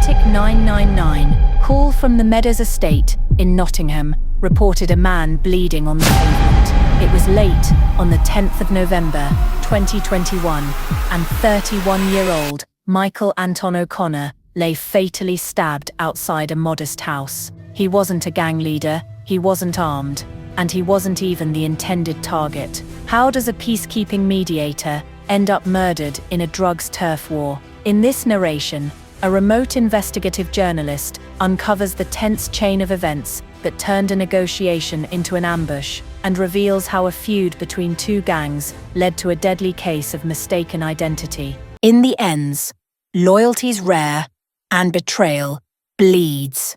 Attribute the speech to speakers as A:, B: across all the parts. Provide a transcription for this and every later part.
A: Static 999, call from the Meadows estate in Nottingham, reported a man bleeding on the pavement. It was late on the 10th of November, 2021, and 31-year-old Michael Anton O'Connor lay fatally stabbed outside a modest house. He wasn't a gang leader, he wasn't armed, and he wasn't even the intended target. How does a peacekeeping mediator end up murdered in a drugs turf war? In this narration, a remote investigative journalist uncovers the tense chain of events that turned a negotiation into an ambush and reveals how a feud between two gangs led to a deadly case of mistaken identity. In the ends, loyalty's rare and betrayal bleeds.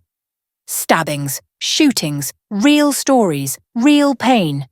A: Stabbings, shootings, real stories, real pain.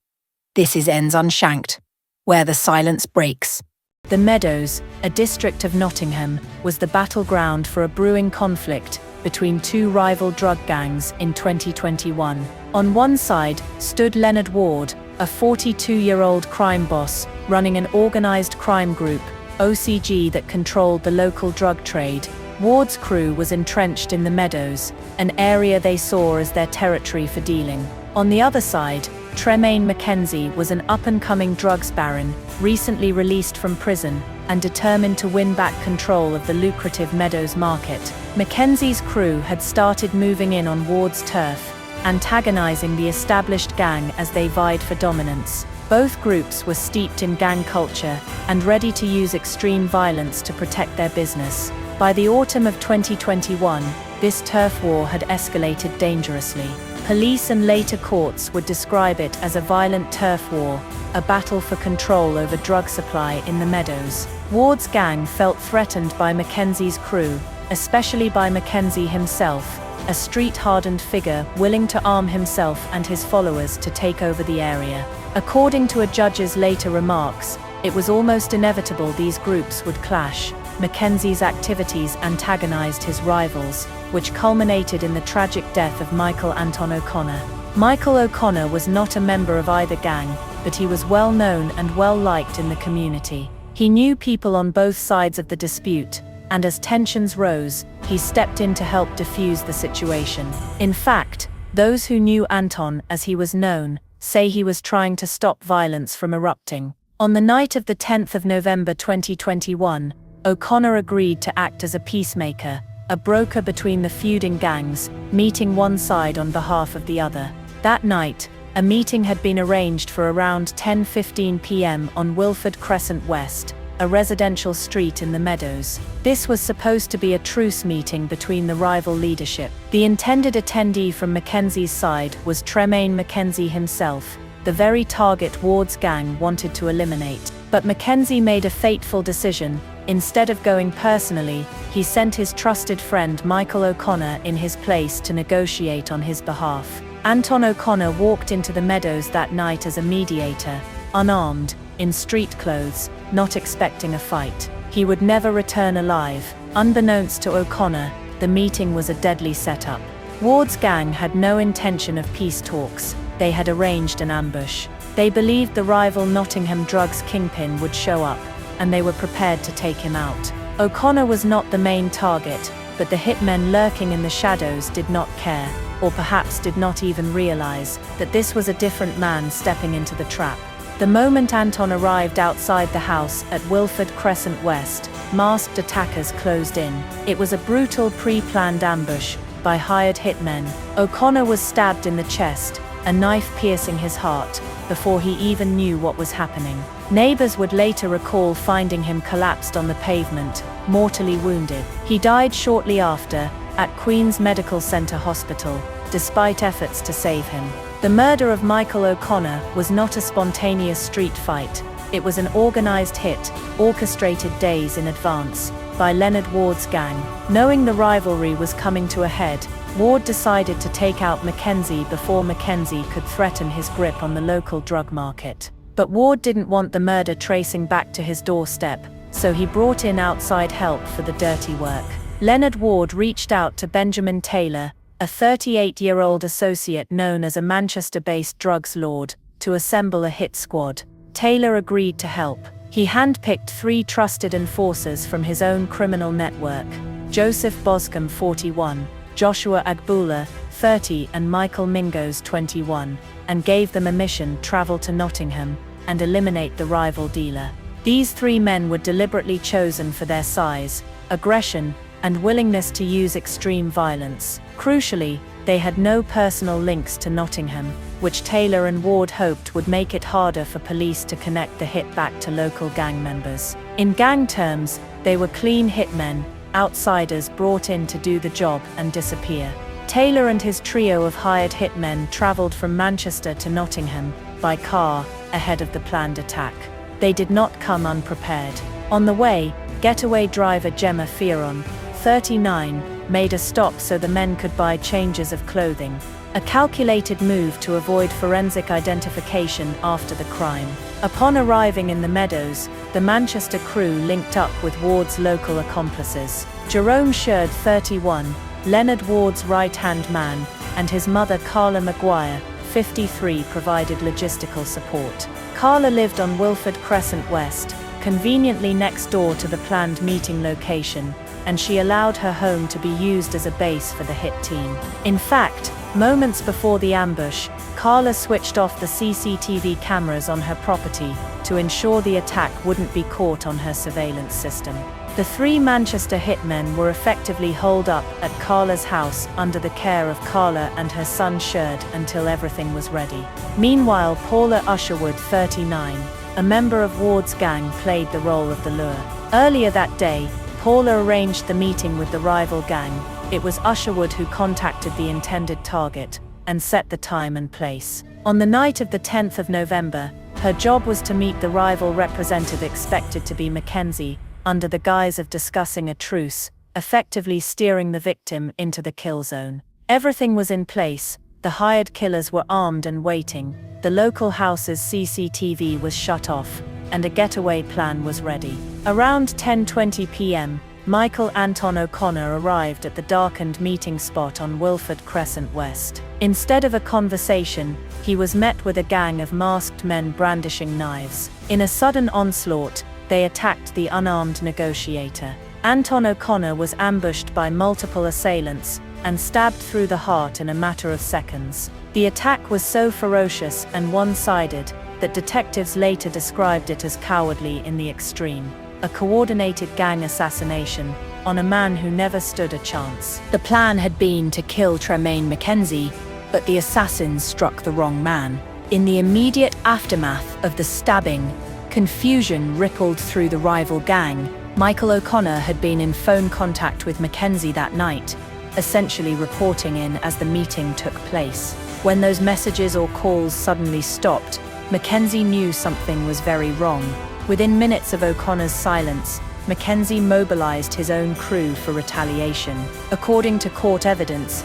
A: This is Ends Unshanked, where the silence breaks. The Meadows, a district of Nottingham, was the battleground for a brewing conflict between two rival drug gangs in 2021. On one side stood Leonard Ward, a 42-year-old crime boss running an organized crime group, OCG, that controlled the local drug trade. Ward's crew was entrenched in the Meadows, an area they saw as their territory for dealing. On the other side, Tremayne McKenzie was an up-and-coming drugs baron, recently released from prison and determined to win back control of the lucrative Meadows market. McKenzie's crew had started moving in on Ward's turf, antagonizing the established gang as they vied for dominance. Both groups were steeped in gang culture and ready to use extreme violence to protect their business. By the autumn of 2021, this turf war had escalated dangerously. Police and later courts would describe it as a violent turf war, a battle for control over drug supply in the Meadows. Ward's gang felt threatened by McKenzie's crew, especially by McKenzie himself, a street-hardened figure willing to arm himself and his followers to take over the area. According to a judge's later remarks, it was almost inevitable these groups would clash. McKenzie's activities antagonized his rivals, which culminated in the tragic death of Michael Anton O'Connor. Michael O'Connor was not a member of either gang, but he was well known and well liked in the community. He knew people on both sides of the dispute, and as tensions rose, he stepped in to help defuse the situation. In fact, those who knew Anton, as he was known, say he was trying to stop violence from erupting. On the night of the 10th of November 2021, O'Connor agreed to act as a peacemaker, a broker between the feuding gangs, meeting one side on behalf of the other. That night, a meeting had been arranged for around 10:15 p.m. on Wilford Crescent West, a residential street in the Meadows. This was supposed to be a truce meeting between the rival leadership. The intended attendee from McKenzie's side was Tremayne McKenzie himself, the very target Ward's gang wanted to eliminate. But McKenzie made a fateful decision. Instead of going personally, he sent his trusted friend Michael O'Connor in his place to negotiate on his behalf. Anton O'Connor walked into the Meadows that night as a mediator, unarmed, in street clothes, not expecting a fight. He would never return alive. Unbeknownst to O'Connor, the meeting was a deadly setup. Ward's gang had no intention of peace talks. They had arranged an ambush. They believed the rival Nottingham drugs kingpin would show up, and they were prepared to take him out. O'Connor was not the main target, but the hitmen lurking in the shadows did not care, or perhaps did not even realize that this was a different man stepping into the trap. The moment Anton arrived outside the house at Wilford Crescent West, masked attackers closed in. It was a brutal pre-planned ambush by hired hitmen. O'Connor was stabbed in the chest, a knife piercing his heart, before he even knew what was happening. Neighbors would later recall finding him collapsed on the pavement, mortally wounded. He died shortly after, at Queen's Medical Center Hospital, despite efforts to save him. The murder of Michael O'Connor was not a spontaneous street fight. It was an organized hit, orchestrated days in advance, by Leonard Ward's gang. Knowing the rivalry was coming to a head, Ward decided to take out McKenzie before McKenzie could threaten his grip on the local drug market. But Ward didn't want the murder tracing back to his doorstep, so he brought in outside help for the dirty work. Leonard Ward reached out to Benjamin Taylor, a 38-year-old associate known as a Manchester-based drugs lord, to assemble a hit squad. Taylor agreed to help. He handpicked 3 trusted enforcers from his own criminal network. Joseph Boscombe 41, Joshua Agbula 30 and Michael Mingoes 21, and gave them a mission: travel to Nottingham and eliminate the rival dealer. These 3 men were deliberately chosen for their size, aggression, and willingness to use extreme violence. Crucially, they had no personal links to Nottingham, which Taylor and Ward hoped would make it harder for police to connect the hit back to local gang members. In gang terms, they were clean hitmen, outsiders brought in to do the job and disappear. Taylor and his trio of hired hitmen traveled from Manchester to Nottingham by car ahead of the planned attack. They did not come unprepared. On the way, getaway driver Gemma Fearon, 39, made a stop so the men could buy changes of clothing, a calculated move to avoid forensic identification after the crime. Upon arriving in the Meadows, the Manchester crew linked up with Ward's local accomplices. Jerome Sherd, 31, Leonard Ward's right-hand man, and his mother Carla Maguire, 53, provided logistical support. Carla lived on Wilford Crescent West, conveniently next door to the planned meeting location, and she allowed her home to be used as a base for the hit team. In fact, moments before the ambush, Carla switched off the CCTV cameras on her property to ensure the attack wouldn't be caught on her surveillance system. The 3 Manchester hitmen were effectively holed up at Carla's house under the care of Carla and her son Sherd until everything was ready. Meanwhile, Paula Usherwood, 39, a member of Ward's gang, played the role of the lure. Earlier that day, Paula arranged the meeting with the rival gang. It was Usherwood who contacted the intended target and set the time and place. On the night of the 10th of November, her job was to meet the rival representative, expected to be McKenzie, under the guise of discussing a truce, effectively steering the victim into the kill zone. Everything was in place. The hired killers were armed and waiting. The local house's CCTV was shut off, and a getaway plan was ready. Around 10:20 p.m., Michael Anton O'Connor arrived at the darkened meeting spot on Wilford Crescent West. Instead of a conversation, he was met with a gang of masked men brandishing knives. In a sudden onslaught, they attacked the unarmed negotiator. Anton O'Connor was ambushed by multiple assailants and stabbed through the heart in a matter of seconds. The attack was so ferocious and one-sided that detectives later described it as cowardly in the extreme, a coordinated gang assassination on a man who never stood a chance. The plan had been to kill Tremayne McKenzie, but the assassins struck the wrong man. In the immediate aftermath of the stabbing, confusion rippled through the rival gang. Michael O'Connor had been in phone contact with McKenzie that night, essentially reporting in as the meeting took place. When those messages or calls suddenly stopped, McKenzie knew something was very wrong. Within minutes of O'Connor's silence, McKenzie mobilized his own crew for retaliation. According to court evidence,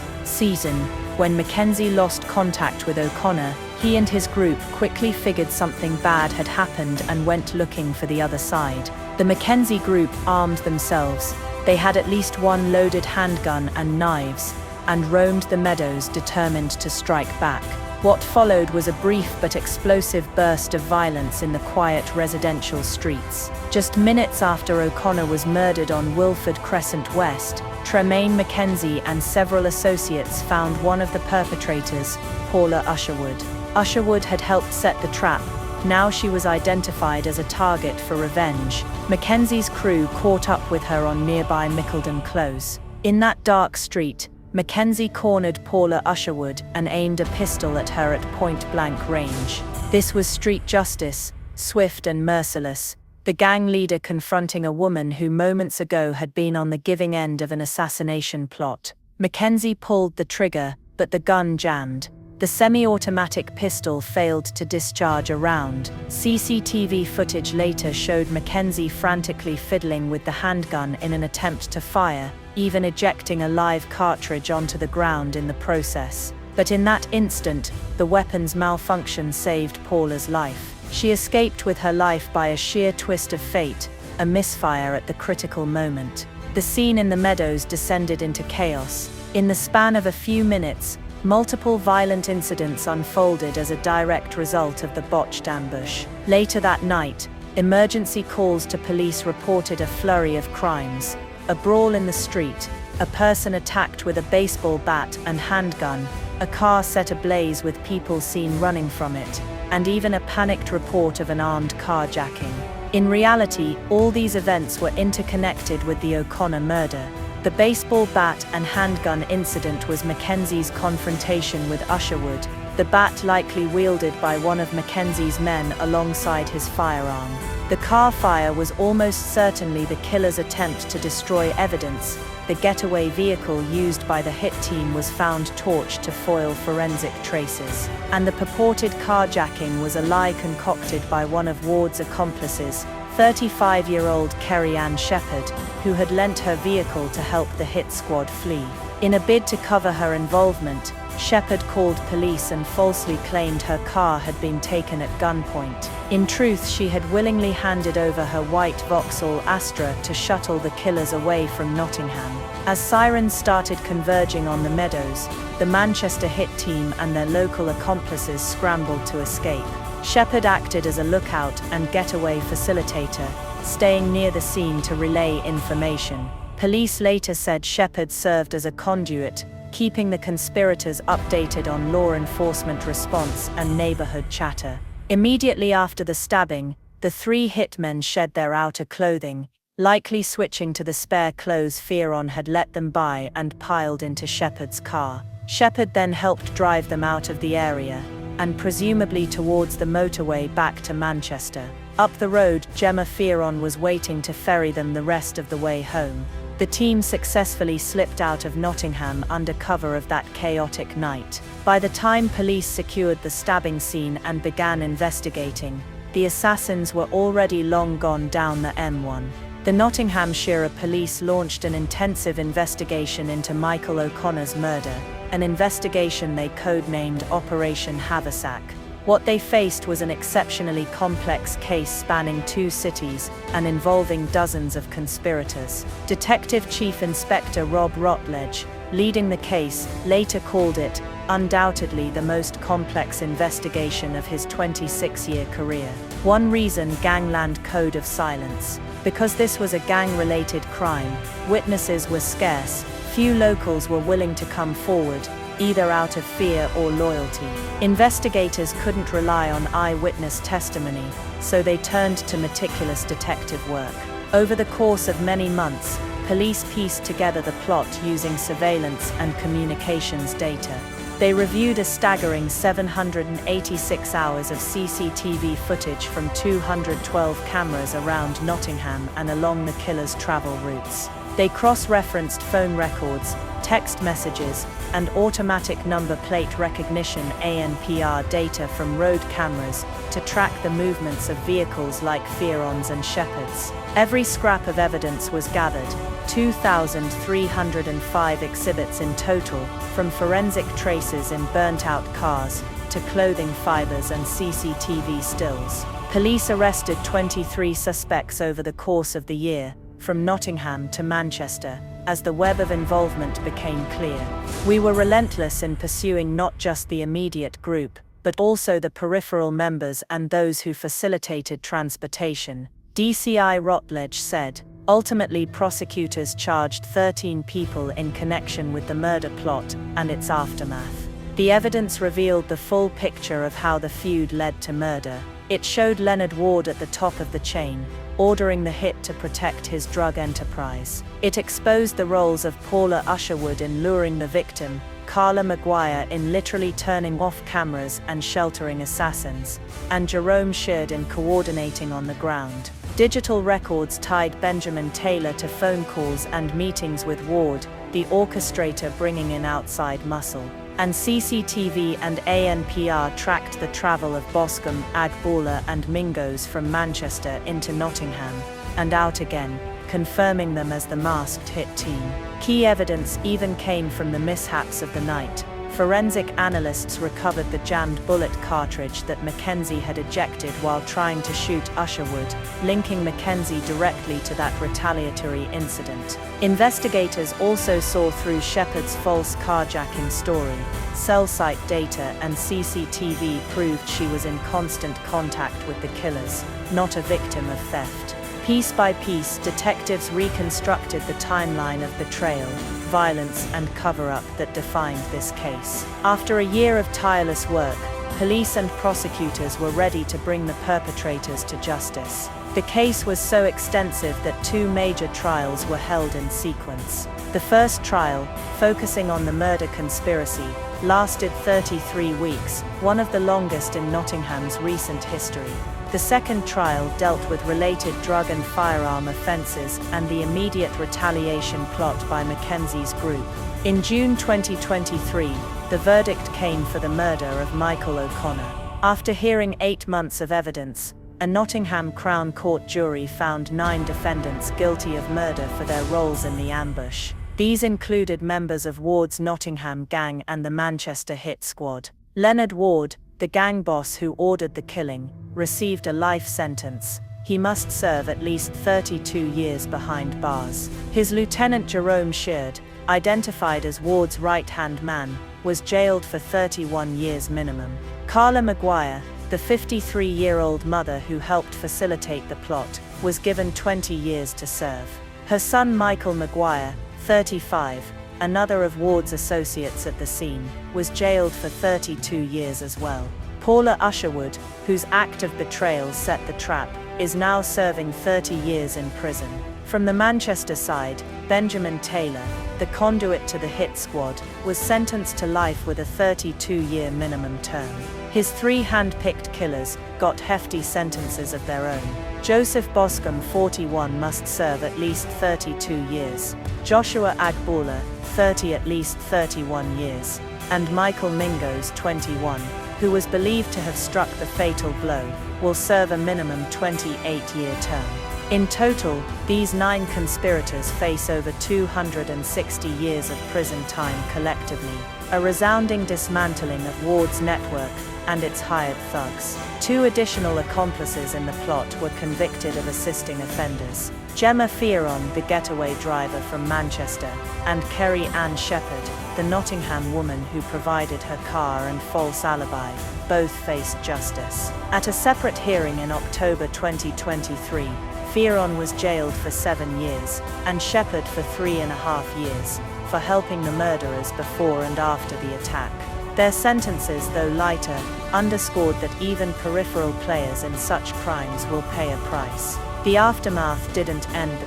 A: when McKenzie lost contact with O'Connor, he and his group quickly figured something bad had happened and went looking for the other side. The McKenzie group armed themselves. They had at least one loaded handgun and knives, and roamed the Meadows determined to strike back. What followed was a brief but explosive burst of violence in the quiet residential streets. Just minutes after O'Connor was murdered on Wilford Crescent West, Tremayne McKenzie and several associates found one of the perpetrators, Paula Usherwood. Usherwood had helped set the trap. Now she was identified as a target for revenge. McKenzie's crew caught up with her on nearby Mickleden Close. In that dark street, McKenzie cornered Paula Usherwood and aimed a pistol at her at point-blank range. This was street justice, swift and merciless, the gang leader confronting a woman who moments ago had been on the giving end of an assassination plot. McKenzie pulled the trigger, but the gun jammed. The semi-automatic pistol failed to discharge a round. CCTV footage later showed McKenzie frantically fiddling with the handgun in an attempt to fire, even ejecting a live cartridge onto the ground in the process. But in that instant, the weapon's malfunction saved Paula's life. She escaped with her life by a sheer twist of fate, a misfire at the critical moment. The scene in the Meadows descended into chaos. In the span of a few minutes, multiple violent incidents unfolded as a direct result of the botched ambush. Later that night, emergency calls to police reported a flurry of crimes. a brawl in the street, a person attacked with a baseball bat and handgun, a car set ablaze with people seen running from it, and even a panicked report of an armed carjacking. In reality, all these events were interconnected with the O'Connor murder. The baseball bat and handgun incident was McKenzie's confrontation with Usherwood, the bat likely wielded by one of McKenzie's men alongside his firearm. The car fire was almost certainly the killer's attempt to destroy evidence. The getaway vehicle used by the hit team was found torched to foil forensic traces. And the purported carjacking was a lie concocted by one of Ward's accomplices, 35-year-old Kerry Ann Shepherd, who had lent her vehicle to help the hit squad flee. In a bid to cover her involvement, Shepherd called police and falsely claimed her car had been taken at gunpoint. In truth, she had willingly handed over her white Vauxhall Astra to shuttle the killers away from Nottingham. As sirens started converging on the Meadows, the Manchester hit team and their local accomplices scrambled to escape. Shepherd acted as a lookout and getaway facilitator, staying near the scene to relay information. Police later said Shepherd served as a conduit, keeping the conspirators updated on law enforcement response and neighborhood chatter. Immediately after the stabbing, the three hitmen shed their outer clothing, likely switching to the spare clothes Fearon had let them buy, and piled into Shepherd's car. Shepherd then helped drive them out of the area, and presumably towards the motorway back to Manchester. Up the road, Gemma Fearon was waiting to ferry them the rest of the way home. The team successfully slipped out of Nottingham under cover of that chaotic night. By the time police secured the stabbing scene and began investigating, the assassins were already long gone down the M1. The Nottinghamshire police launched an intensive investigation into Michael O'Connor's murder, an investigation they codenamed Operation Haversack. What they faced was an exceptionally complex case spanning 2 cities and involving dozens of conspirators. Detective Chief Inspector Rob Rutledge, leading the case, later called it, undoubtedly the most complex investigation of his 26-year career. One reason: gangland code of silence. Because this was a gang-related crime, witnesses were scarce. Few locals were willing to come forward, either out of fear or loyalty. Investigators couldn't rely on eyewitness testimony, so they turned to meticulous detective work. Over the course of many months, police pieced together the plot using surveillance and communications data. They reviewed a staggering 786 hours of CCTV footage from 212 cameras around Nottingham and along the killer's travel routes. They cross-referenced phone records, text messages, and automatic number plate recognition (ANPR) data from road cameras to track the movements of vehicles like Fearon's and Shepherd's. Every scrap of evidence was gathered, 2,305 exhibits in total, from forensic traces in burnt-out cars to clothing fibers and CCTV stills. Police arrested 23 suspects over the course of the year, from Nottingham to Manchester, as the web of involvement became clear. We were relentless in pursuing not just the immediate group, but also the peripheral members and those who facilitated transportation, DCI Rutledge said. Ultimately, prosecutors charged 13 people in connection with the murder plot and its aftermath. The evidence revealed the full picture of how the feud led to murder. It showed Leonard Ward at the top of the chain, ordering the hit to protect his drug enterprise. It exposed the roles of Paula Usherwood in luring the victim, Carla Maguire in literally turning off cameras and sheltering assassins, and Jerome Sheard in coordinating on the ground. Digital records tied Benjamin Taylor to phone calls and meetings with Ward, the orchestrator bringing in outside muscle. And CCTV and ANPR tracked the travel of Boscombe, Agboola and Mingoes from Manchester into Nottingham, and out again, confirming them as the masked hit team. Key evidence even came from the mishaps of the night. Forensic analysts recovered the jammed bullet cartridge that McKenzie had ejected while trying to shoot Usherwood, linking McKenzie directly to that retaliatory incident. Investigators also saw through Shepherd's false carjacking story. Cell site data and CCTV proved she was in constant contact with the killers, not a victim of theft. Piece by piece, detectives reconstructed the timeline of betrayal, violence, and cover-up that defined this case. After a year of tireless work, police and prosecutors were ready to bring the perpetrators to justice. The case was so extensive that 2 major trials were held in sequence. The first trial, focusing on the murder conspiracy, lasted 33 weeks, one of the longest in Nottingham's recent history. The second trial dealt with related drug and firearm offences and the immediate retaliation plot by McKenzie's group. In June 2023, the verdict came for the murder of Michael O'Connor. After hearing 8 months of evidence, a Nottingham Crown Court jury found 9 defendants guilty of murder for their roles in the ambush. These included members of Ward's Nottingham gang and the Manchester hit squad. Leonard Ward, the gang boss who ordered the killing, received a life sentence. He must serve at least 32 years behind bars. His lieutenant Jerome Sheard, identified as Ward's right-hand man, was jailed for 31 years minimum. Carla Maguire, the 53-year-old mother who helped facilitate the plot, was given 20 years to serve. Her son Michael Maguire, 35, another of Ward's associates at the scene, was jailed for 32 years as well. Paula Usherwood, whose act of betrayal set the trap, is now serving 30 years in prison. From the Manchester side, Benjamin Taylor, the conduit to the hit squad, was sentenced to life with a 32-year minimum term. His 3 hand-picked killers got hefty sentences of their own. Joseph Boscombe, 41, must serve at least 32 years. Joshua Agboola, 30, at least 31 years. And Michael Mingoes, 21, who was believed to have struck the fatal blow, will serve a minimum 28-year term. In total, these 9 conspirators face over 260 years of prison time collectively, a resounding dismantling of Ward's network and its hired thugs. 2 additional accomplices in the plot were convicted of assisting offenders: Gemma Fearon, the getaway driver from Manchester, and Kerry Ann Shepherd, the Nottingham woman who provided her car and false alibi. Both faced justice. At a separate hearing in October 2023, Fearon was jailed for 7 years, and Shepherd for 3.5 years, for helping the murderers before and after the attack. Their sentences, though lighter, underscored that even peripheral players in such crimes will pay a price. The aftermath didn't end.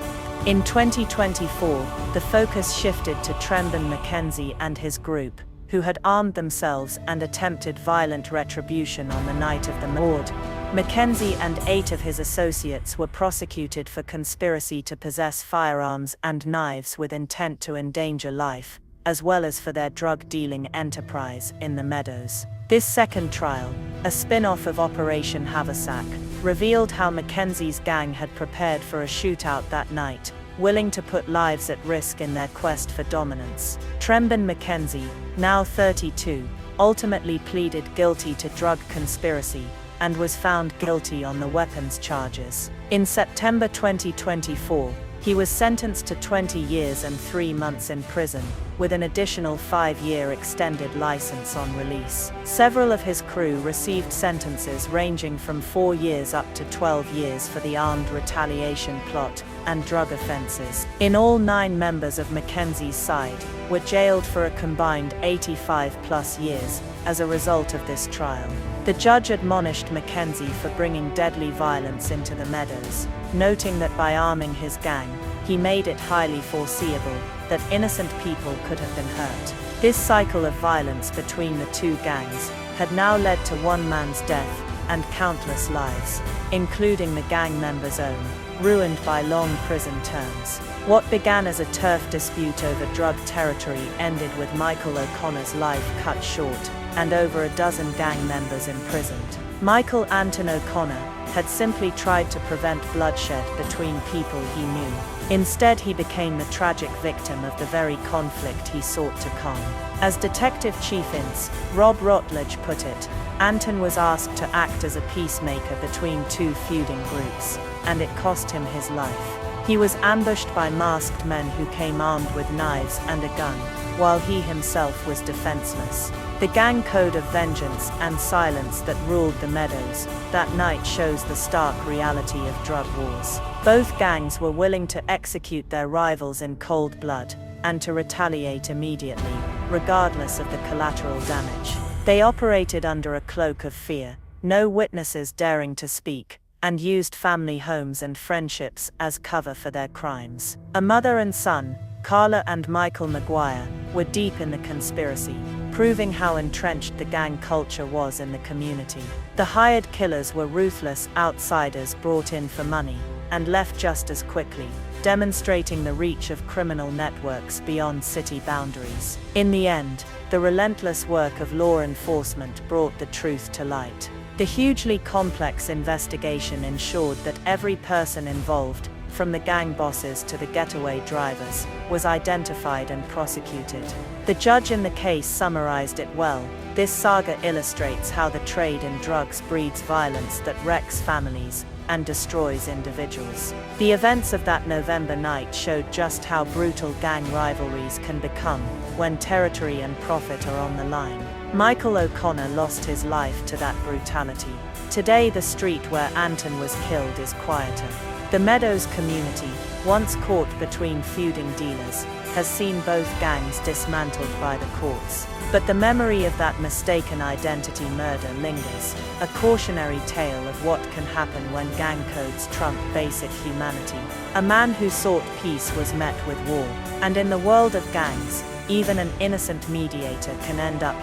A: In 2024, the focus shifted to Tremayne McKenzie and his group, who had armed themselves and attempted violent retribution on the night of the murder. McKenzie and 8 of his associates were prosecuted for conspiracy to possess firearms and knives with intent to endanger life, as well as for their drug-dealing enterprise in the Meadows. This second trial, a spin-off of Operation Haversack, revealed how McKenzie's gang had prepared for a shootout that night, willing to put lives at risk in their quest for dominance. Tremayne McKenzie, now 32, ultimately pleaded guilty to drug conspiracy, and was found guilty on the weapons charges. In September 2024, he was sentenced to 20 years and 3 months in prison, with an additional 5-year extended license on release. Several of his crew received sentences ranging from 4 years up to 12 years for the armed retaliation plot and drug offenses. In all, 9 members of McKenzie's side were jailed for a combined 85+ years as a result of this trial. The judge admonished McKenzie for bringing deadly violence into the Meadows, noting that by arming his gang, he made it highly foreseeable that innocent people could have been hurt. This cycle of violence between the 2 gangs had now led to one man's death and countless lives, including the gang member's own, ruined by long prison terms. What began as a turf dispute over drug territory ended with Michael O'Connor's life cut short, and over a dozen gang members imprisoned. Michael Anton O'Connor had simply tried to prevent bloodshed between people he knew. Instead, he became the tragic victim of the very conflict he sought to calm. As Detective Chief Ince Rob Rutledge put it, Anton was asked to act as a peacemaker between 2 feuding groups, and it cost him his life. He was ambushed by masked men who came armed with knives and a gun, while he himself was defenseless. The gang code of vengeance and silence that ruled the Meadows that night shows the stark reality of drug wars.
B: Both gangs were willing to execute their rivals in cold blood, and to retaliate immediately, regardless of the collateral damage. They operated under a cloak of fear, no witnesses daring to speak, and used family homes and friendships as cover for their crimes. A mother and son, Carla and Michael Maguire, were deep in the conspiracy, proving how entrenched the gang culture was in the community. The hired killers were ruthless outsiders brought in for money, and left just as quickly, demonstrating the reach of criminal networks beyond city boundaries. In the end, the relentless work of law enforcement brought the truth to light. The hugely complex investigation ensured that every person involved, from the gang bosses to the getaway drivers, was identified and prosecuted. The judge in the case summarized it well. This saga illustrates how the trade in drugs breeds violence that wrecks families and destroys individuals. The events of that November night showed just how brutal gang rivalries can become when territory and profit are on the line. Michael O'Connor lost his life to that brutality. Today, the street where Anton was killed is quieter. The Meadows community, once caught between feuding dealers, has seen both gangs dismantled by the courts. But the memory of that mistaken identity murder lingers, a cautionary tale of what can happen when gang codes trump basic humanity. A man who sought peace was met with war, and in the world of gangs, even an innocent mediator can end up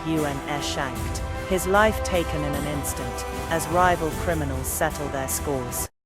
B: shanked, his life taken in an instant, as rival criminals settle their scores.